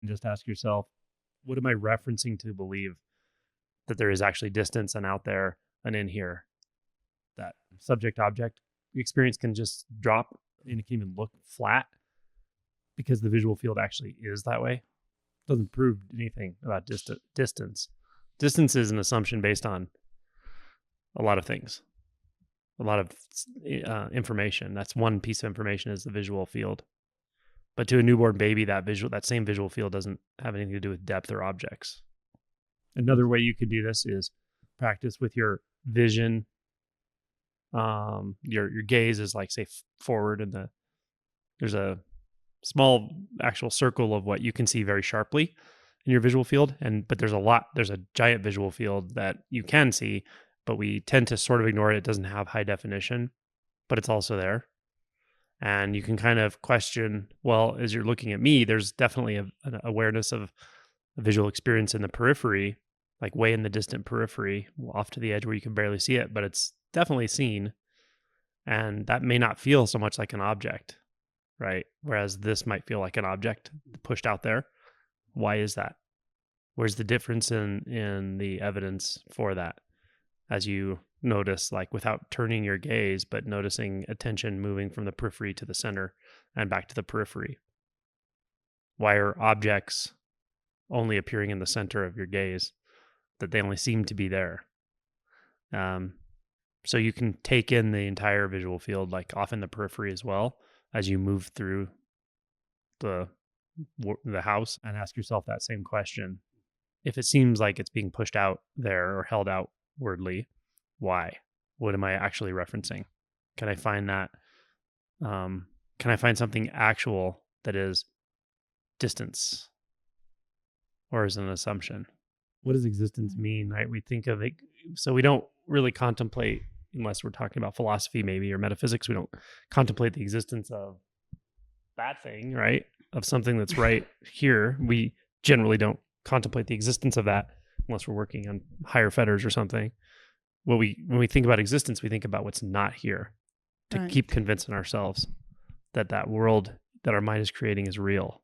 And just ask yourself, what am I referencing to believe that there is actually distance and out there and in here? That subject object experience can just drop and it can even look flat because the visual field actually is that way. Doesn't prove anything about distance. Distance is an assumption based on a lot of things, a lot of information. That's one piece of information is the visual field. But to a newborn baby, that same visual field doesn't have anything to do with depth or objects. Another way you could do this is practice with your vision. Your gaze is like say forward, and there's a small actual circle of what you can see very sharply in your visual field, but there's a giant visual field that you can see, but we tend to sort of ignore it. It doesn't have high definition, but it's also there. And you can kind of question, well, as you're looking at me, there's definitely an awareness of a visual experience in the periphery, like way in the distant periphery, off to the edge where you can barely see it, but it's definitely seen. And that may not feel so much like an object, right? Whereas this might feel like an object pushed out there. Why is that? Where's the difference in the evidence for that? As you notice, like without turning your gaze, but noticing attention moving from the periphery to the center and back to the periphery. Why are objects only appearing in the center of your gaze? That they only seem to be there. So you can take in the entire visual field, like off in the periphery as well, as you move through the house, and ask yourself that same question. If it seems like it's being pushed out there or held outwardly, why? What am I actually referencing? Can I find that? Can I find something actual that is distance, or is an assumption? What does existence mean, right? We think of it, so we don't really contemplate, unless we're talking about philosophy maybe or metaphysics, we don't contemplate the existence of that thing, right? Of something that's right here. We generally don't contemplate the existence of that unless we're working on higher fetters or something. When we think about existence, we think about what's not here to Right. keep convincing ourselves that world that our mind is creating is real.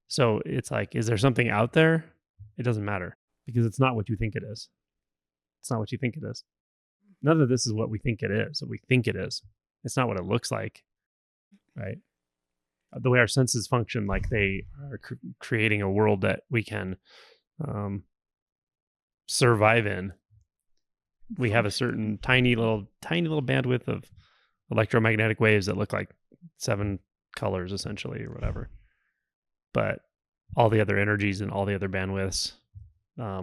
So it's like, is there something out there? It doesn't matter because it's not what you think it is. It's not what you think it is. None of this is what we think it is, what we think it is. It's not what it looks like, right? The way our senses function, like they are creating a world that we can survive in. We have a certain tiny little bandwidth of electromagnetic waves that look like 7 colors essentially or whatever. But all the other energies and all the other bandwidths,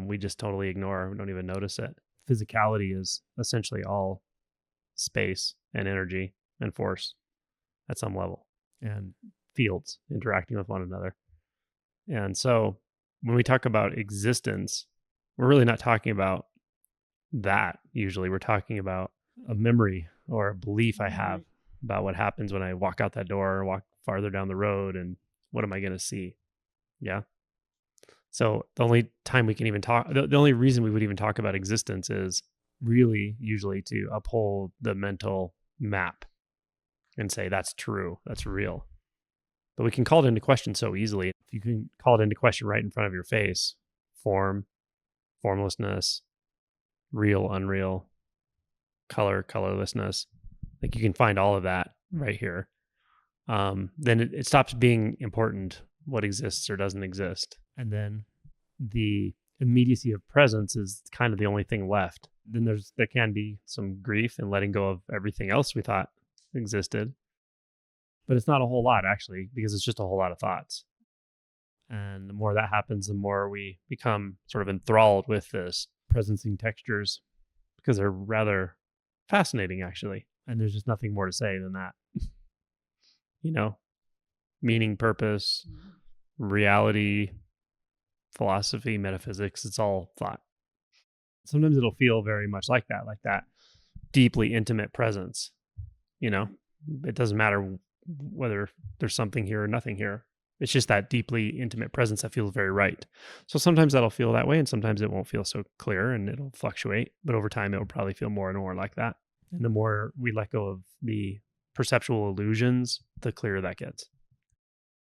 we just totally ignore. We don't even notice it. Physicality is essentially all space and energy and force at some level, and fields interacting with one another. And so when we talk about existence, we're really not talking about that. Usually we're talking about a memory or a belief I have about what happens when I walk out that door or walk farther down the road, and what am I going to see? Yeah. So the only time we can even talk, the only reason we would even talk about existence is really usually to uphold the mental map and say that's true, that's real. But we can call it into question so easily. If you can call it into question right in front of your face, form, formlessness, real, unreal, color, colorlessness, like you can find all of that right here. Then it stops being important what exists or doesn't exist. And then the immediacy of presence is kind of the only thing left. Then there can be some grief and letting go of everything else we thought existed. But it's not a whole lot actually, because it's just a whole lot of thoughts. And the more that happens, the more we become sort of enthralled with this presencing textures, because they're rather fascinating actually. And there's just nothing more to say than that. Meaning, purpose, reality, philosophy, metaphysics, it's all thought. Sometimes it'll feel very much like that deeply intimate presence. It doesn't matter whether there's something here or nothing here. It's just that deeply intimate presence that feels very right. So sometimes that'll feel that way, and sometimes it won't feel so clear, and it'll fluctuate. But over time, it will probably feel more and more like that. And the more we let go of the perceptual illusions, the clearer that gets.